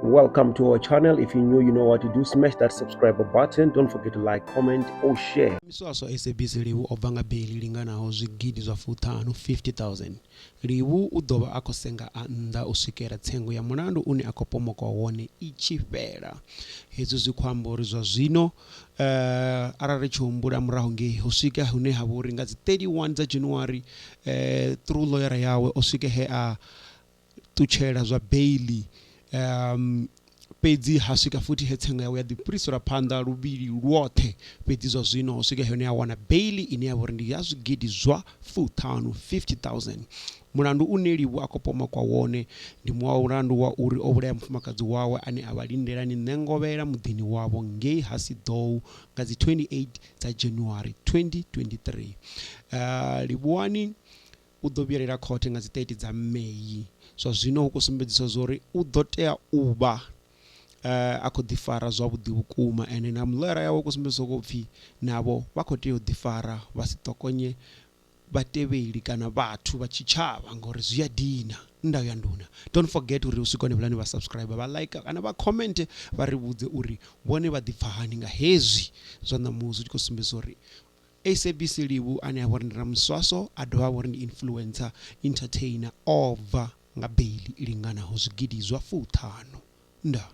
Welcome to our channel. If you're new, you know what to do. Smash that subscribe button. Don't forget to like, comment, or share. Ramiswaswo SABC Livhu obva beli ilinganaho zwigidi zwa futhanu 50,000. Livhu udovha akhou senga a nnḓa u swikela tsengo ya Mulandu une akhou pomokwa wone itshi fhela. Hezwo zwi khou amba uri zwa zwino arali tshi humbula murahu ngei ho swika hune ha vha uri nga dzi 31 dza January through lawyer yawe o swike he a ṱutshela zwa baili pedzi ha swika futhi he tsengo yawe ya ḓifhirisela phanḓa luvhili lwoṱhe pedzi zwa zwino ho swika hone a wana baili ine ya vha uri ndi ya zwigidi zwa futhanu 50,000. Mulandu une Livhu akhou pomokwa wone ndi mulandu wa uri o vhulaya mufumakadzi wawe ane a vha lindelani nengovhela muḓini wavho ngei Hasidou nga dzi 28 dza January 2023. Livhuani u ḓo vhuyelela khothe nga dzi 30 dza May. Zwa zwino hu khou sumbedzisa zwa uri u ḓo tea u vha a khou ḓifara zwavhuḓi vhukuma ene na muḽera yawe u khou sumbedzisa khou pfhi navho vha khou tea u ḓifara vha si ṱokonye vhatevheli kana vhathu vha tshitshavha ngori zwi a dina ndayo ya nduna. Don't forget uri u swika hone vhalani vha subscribe vha like kana vha comment vha ri vhudze uri vhone vha ḓipfa hani nga hezwi zwa ṋamusi zwi khou sumbedzisa uri SABC Livhu ane a vha uri ndi Ramiswaswo a dovha vha uri ndi influencer entertainer obva nga beli ilinganaho zwigidi zwa futhanu. Nda.